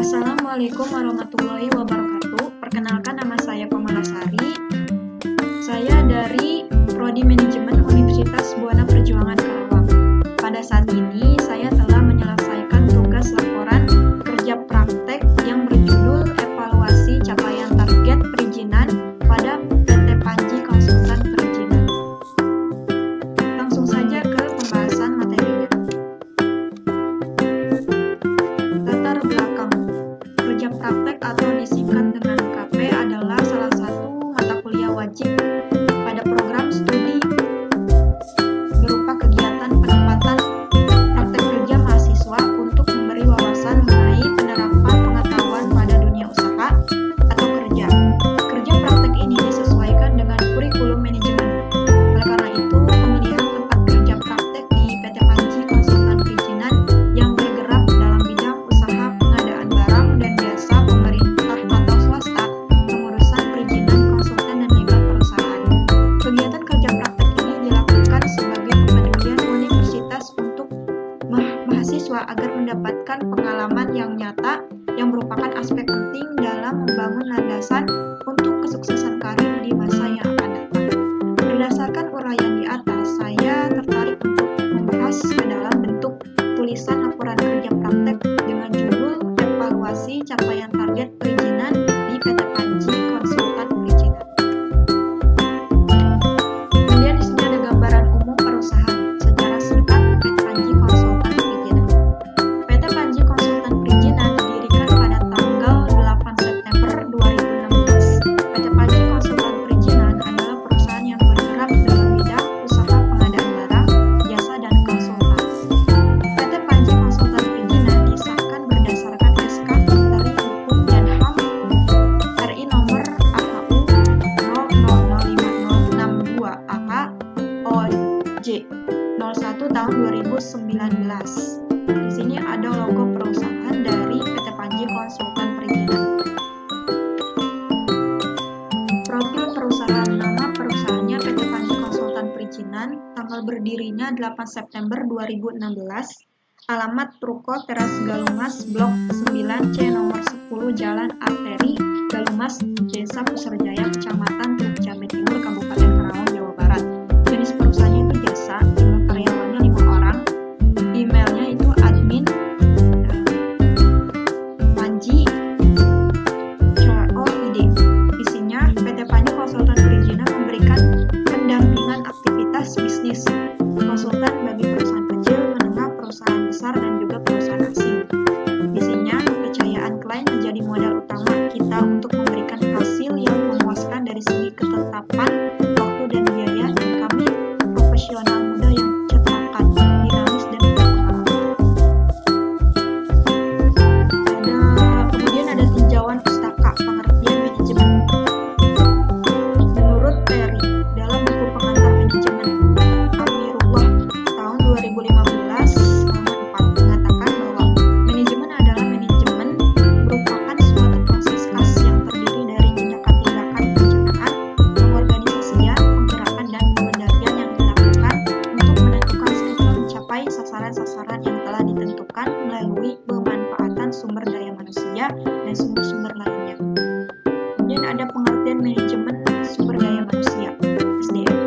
Assalamualaikum warahmatullahi wabarakatuh. Perkenalkan, nama saya Komalasari. Saya dari Prodi Manajemen Universitas Buana Perjuangan Karawang. Pada saat ini saya telah menyelesaikan tugas laporan kerja praktek yang berjudul Evaluasi Capaian Target Perizinan pada PT Panji Konsultan Perizinan. Langsung saja ke pembahasan materinya. Latar belakang. Kerja praktek atau disingkat dengan KP adalah salah satu mata kuliah wajib pada program studi berupa kegiatan penempatan praktek kerja mahasiswa untuk memberi wawasan mengenai penerapan pengetahuan pada dunia usaha atau kerja. Kerja praktek ini disesuaikan dengan kurikulum manajemen. Oleh karena itu, pemilihan tempat kerja praktek di PT Panji Konsultan Perizinan yang bergerak dalam bidang usaha pengadaan barang dan jasa pemerintah atau swasta, pengurusan perizinan, konsultan, dan legal perusahaan. Kegiatan kerja praktek ini dilakukan sebagai kepedulian universitas untuk mahasiswa agar mendapatkan pengalaman yang nyata yang merupakan aspek penting dalam membangun landasan untuk kesuksesan karir di masa yang akan datang. Berdasarkan uraian di atas, saya tertarik untuk membahas ke dalam bentuk tulisan laporan kerja praktek dengan judul Evaluasi Capaian Target Perizinan di PT Panji Konsultan Perizinan. Kemudian di sini ada gambaran umum perusahaan. Secara singkat, PT Panji Konsultan Perizinan. PT Panji Konsultan Perizinan didirikan pada tanggal 8 September 2016. PT Panji Konsultan Perizinan adalah perusahaan yang bergerak dalam bidang usaha pengadaan barang, jasa, dan konsultan. PT Panji Konsultan Perizinan disahkan berdasarkan SK Menteri Hukum dan HAM RI nomor AHU 005062 AK OJ 01 tahun 2019. Di sini ada logo perusahaan dari PT Panji Konsultan Perizinan. Profil perusahaan. Nama perusahaannya PT Panji Konsultan Perizinan. Tanggal berdirinya 8 September 2016. Alamat Ruko Teras Galumas Blok 9C nomor 10 Jalan Arteri Galumas, Desa Puserjaya, Kecamatan Teluk Jambe Timur, Kabupaten Karawang, Jawa Barat. Jenis perusahaannya itu jasa, jumlah karyawannya 5 orang. Emailnya itu admin Panji COID. Isinya, PT Panji Konsultan Perizinan memberikan pendampingan aktivitas bisnis konsultan bagi perusahaan kecil, menengah, perusahaan besar, dan juga perusahaan asing. Isinya, kepercayaan klien menjadi modal utama kita untuk memberikan hasil yang memuaskan dari segi ketetapan waktu dan biaya, dan kami profesional muda yang cetakan, dinamis, dan berpengalaman. Kemudian ada tinjauan pustaka, pengertian manajemen. Menurut Terry, dalam buku pengantar manajemen Amirullah tahun 2015 halaman 4 mengatakan bahwa manajemen adalah manajemen merupakan suatu proses khas yang terdiri dari tindakan-tindakan perencanaan, pengorganisasian, penggerakan, dan pengendalian yang dilakukan untuk menentukan serta mencapai sasaran-sasaran yang telah ditentukan melalui pemanfaatan sumber daya manusia dan sumber-sumber lainnya. Kemudian ada pengertian manajemen sumber daya manusia (SDM).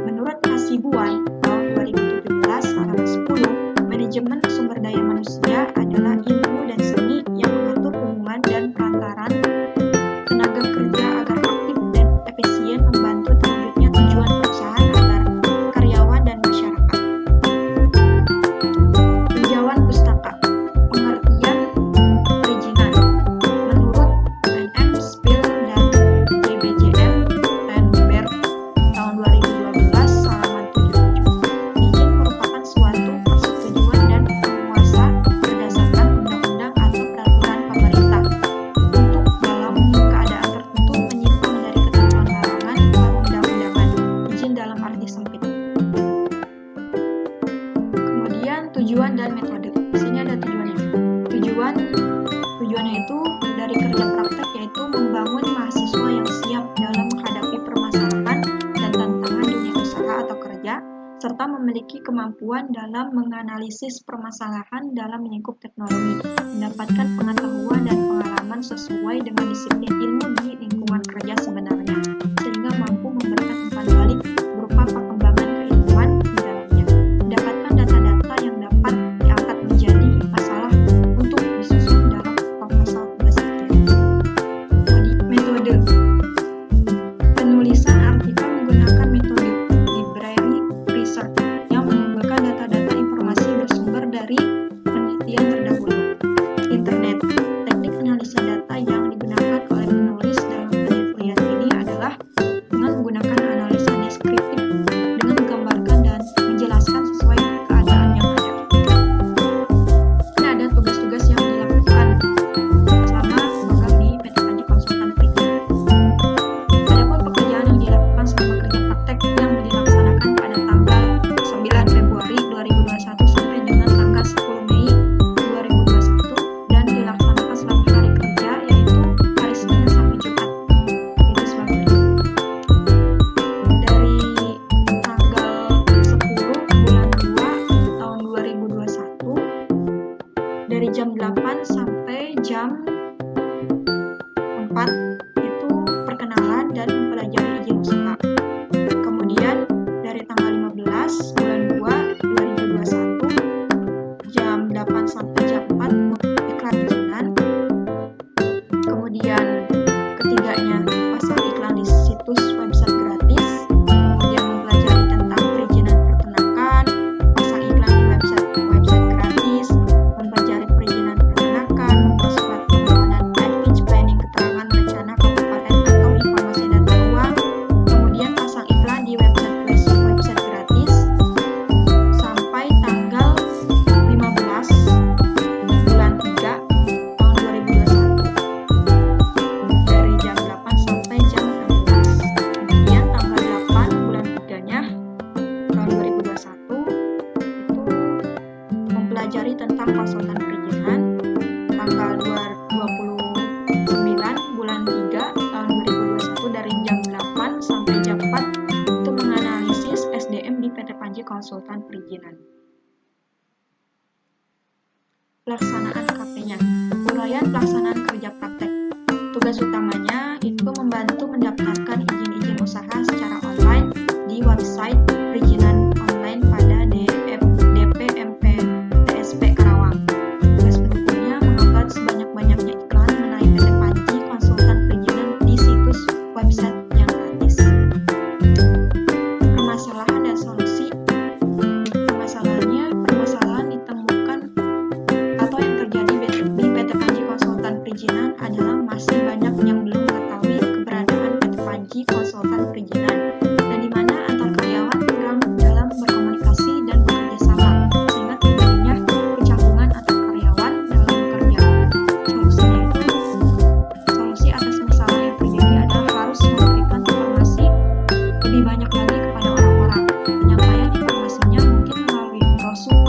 Menurut Hasibuan tahun 2017 halaman 10, manajemen sumber daya manusia adalah ilmu dan seni yang mengatur hubungan dan perantaran tenaga kerja agar aktif dan efisien membantu terwujudnya tujuan perusahaan agar karyawan dan masyarakat. Tinjauan pustaka, pengertian perizinan. Menurut NM Spill dan JBJM Tenberg tahun 2012 halaman 77, izin merupakan suatu persetujuan dan penguasa berdasarkan undang-undang atau peraturan pemerintah untuk dalam keadaan tertentu menyimpang dari ketentuan larangan perundang-undangan. Izin dalam arti sempit. Kemudian tujuan dan metode. Di sini ada tujuannya. Tujuannya itu dari kerja praktek yaitu membangun mahasiswa yang siap dalam menghadapi permasalahan dan tantangan dunia usaha atau kerja, serta memiliki kemampuan dalam menganalisis permasalahan dalam lingkup teknologi, mendapatkan pengetahuan dan pengalaman sesuai dengan disiplin ilmu di lingkungan kerja sebenarnya, sehingga mampu memberikan umpan balik berupa perkembangan keilmuan di dalamnya. Mendapatkan data-data yang dapat diangkat menjadi masalah untuk disusun dalam proposal tugas akhir. Metode penulisan artikel menggunakan metode library research yang mengumpulkan data-data informasi bersumber dari penelitian terdahulu. Internet. Teknik analisa data yang digunakan oleh penulis dalam penelitian ini adalah dengan menggunakan analisa deskriptif dengan menggambarkan dan menjelaskan sesuai keadaan yang ada. Ini ada tugas-tugas yang dilakukan selama magang di PT Panji Konsultan Perizinan. Adapun pekerjaan yang dilakukan selama kerja praktek yang dilaksanakan pada tanggal 9 Februari 2021 sampai dengan tanggal 10 Mei 2021 dan dilaksanakan selama hari kerja yaitu hari Senin sampai Jumat. Itu sebagai berikut. Dari tanggal 10 bulan 2 tahun 2021 dari jam 8 sampai jam 4 itu perkenalan dan mempelajari izin usaha. Kemudian dari tanggal 15 bulan 2 2021 jam 8 sampai jam 4 iklan perizinan. Kemudian ketiganya pasang iklan di situs website gratis. Kemudian mempelajari tentang perizinan peternakan, pasang iklan di website gratis, mempelajari perizinan peternakan, membuat surat permohonan advance planning keterangan rencana kabupaten atau informasi data uang, kemudian pasang iklan di website gratis sampai tanggal 15 bulan 3 tahun 2021 dari jam 8 sampai jam 16. Kemudian tanggal 8 bulan 3-nya tahun 2021 itu mempelajari tentang konsultan perizinan. Tanggal 29 bulan 3 tahun 2021 dari jam 8 sampai jam 4 itu menganalisis SDM di PT Panji Konsultan Perizinan. Pelaksanaan KP-nya. Uraian pelaksanaan kerja praktek. Tugas utamanya itu membantu mendaftarkan izin-izin usaha secara online di website perizinan online pada DPMPTSP Karawang. Tugas pendukungnya mengupload sebanyak-banyaknya iklan mengenai PT Panji Konsultan Perizinan di situs website yang gratis. Permasalahan dan solusi. Permasalahan ditemukan atau yang terjadi di PT Panji Konsultan Perizinan adalah masih banyak yang belum mengetahui keberadaan PT Panji Konsultan Perizinan dan di mana antar karyawan kurang dalam berkomunikasi dan bekerja sama sehingga terjadinya kecanggungan antar karyawan dalam bekerja. Solusi atas masalah yang terjadi adalah harus memberikan informasi lebih banyak lagi kepada orang-orang. Penyampaian informasinya mungkin melalui brosur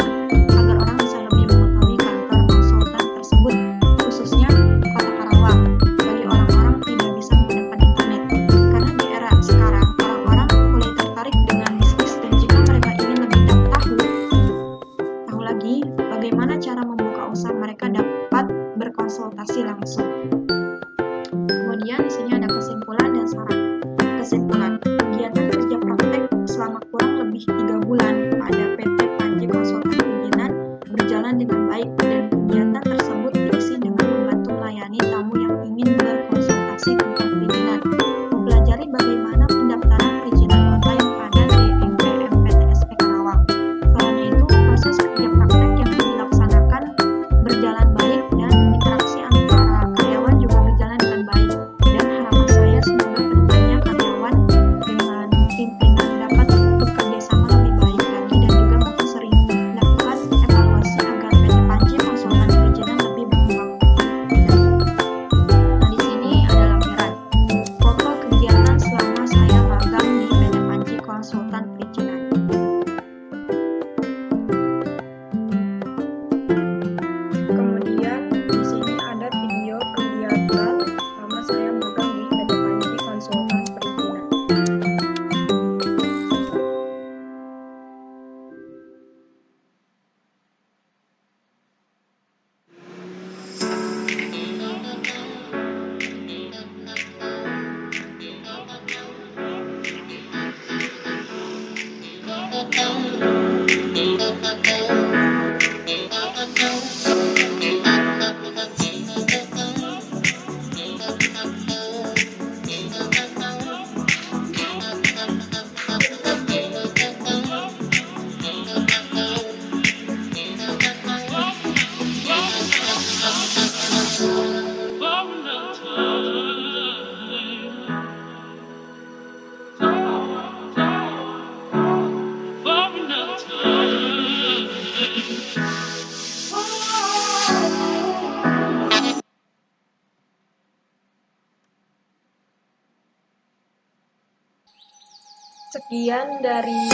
agar orang bisa lebih mengetahui kantor konsultan tersebut, khususnya Kota Karawang, bagi orang-orang tidak bisa menggunakan internet. Karena di era sekarang, orang-orang mulai tertarik dengan bisnis dan jika mereka ingin lebih tahu lagi bagaimana cara membuka usaha, mereka dapat berkonsultasi langsung. Kemudian di sini ada kesimpulan dan saran. Kesimpulan, kegiatan kerja praktek selama kurang lebih 3 bulan pada PT Panji Konsultan Perizinan berjalan dengan baik dan kegiatan tersebut diisi dengan membantu melayani tamu yang ingin berkonsultasi tentang perizinan, mempelajari bagaimana pendaftaran perizinan online pada DPMPTSP Karawang. Selain itu, proses kerja praktek yang dilaksanakan berjalan baik dan interaksi antara karyawan juga berjalan dengan baik. Dan harapan saya semoga kedepannya karyawan dengan pimpinan dapat bekerja sama lebih baik lagi dan juga mungkin sering melakukan evaluasi agar PT Panji Konsultan Perizinan lebih berkembang. Nah, di sini ada lampiran foto kegiatan selama saya magang di PT Panji Konsultan Perizinan. Kemudian sekian dari